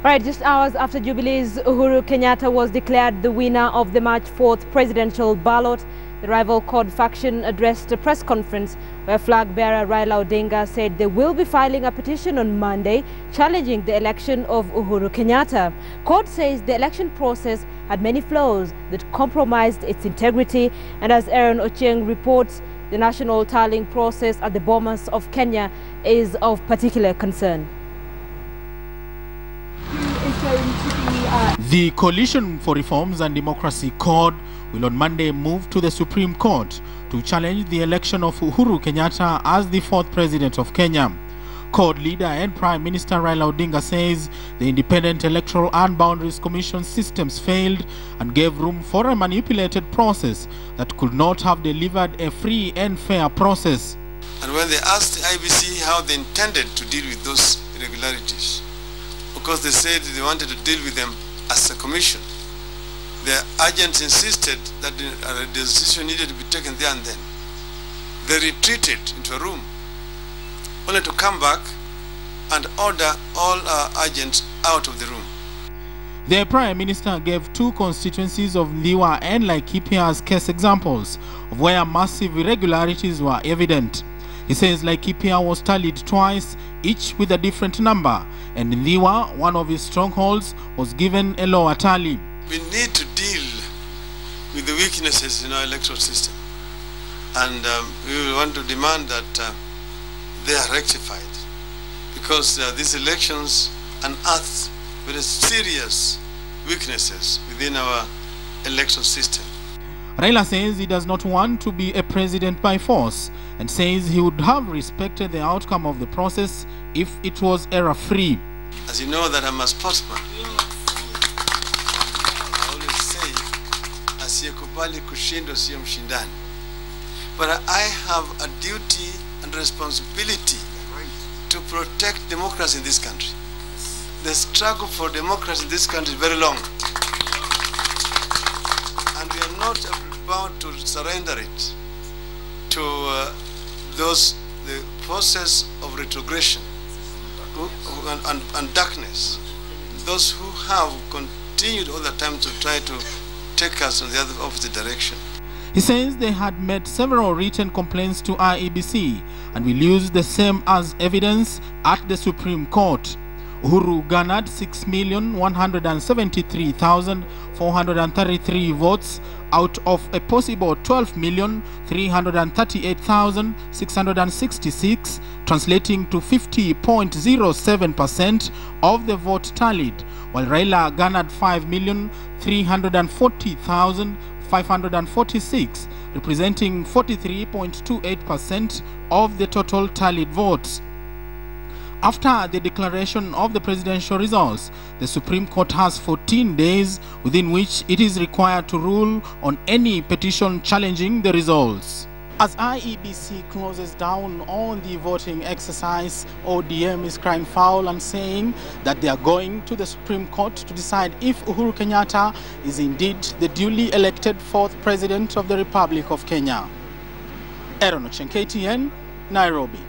Right, just hours after Jubilee's Uhuru Kenyatta was declared the winner of the March 4th presidential ballot, the rival CORD faction addressed a press conference where flag bearer Raila Odinga said they will be filing a petition on Monday challenging the election of Uhuru Kenyatta. CORD says the election process had many flaws that compromised its integrity, and as Aaron Ochieng reports, the national tallying process at the Bomas of Kenya is of particular concern. The Coalition for Reforms and Democracy CORD will on Monday move to the Supreme Court to challenge the election of Uhuru Kenyatta as the fourth president of Kenya. CORD leader and Prime Minister Raila Odinga says the Independent Electoral and Boundaries Commission systems failed and gave room for a manipulated process that could not have delivered a free and fair process. And when they asked the IBC how they intended to deal with those irregularities, because they said they wanted to deal with them as a commission, their agents insisted that a decision needed to be taken there and then. They retreated into a room, only to come back and order all our agents out of the room. The Prime Minister gave two constituencies of Ndiwa and Laikipia as case examples of where massive irregularities were evident. He says Laikipia was tallied twice, each with a different number, and Ndiwa, one of his strongholds, was given a lower tally. We need to deal with the weaknesses in our electoral system, and we will want to demand that they are rectified, because these elections unearth very serious weaknesses within our electoral system. Raila says he does not want to be a president by force and says he would have respected the outcome of the process if it was error-free. As you know that I'm a sportsman, I always say, asiyekubali kushindwa sio mshindani. But I have a duty and responsibility to protect democracy in this country. The struggle for democracy in this country is very long. And we are not about to surrender it to the process of retrogression and darkness. Those who have continued all the time to try to take us in the other opposite direction. He says they had made several written complaints to IEBC and will use the same as evidence at the Supreme Court. Uhuru garnered 6,173,433 votes out of a possible 12,338,666, translating to 50.07% of the vote tallied, while Raila garnered 5,340,546, representing 43.28% of the total tallied votes. After the declaration of the presidential results, the Supreme Court has 14 days within which it is required to rule on any petition challenging the results. As IEBC closes down on the voting exercise, ODM is crying foul and saying that they are going to the Supreme Court to decide if Uhuru Kenyatta is indeed the duly elected fourth president of the Republic of Kenya. Aaron Ochieng, KTN, Nairobi.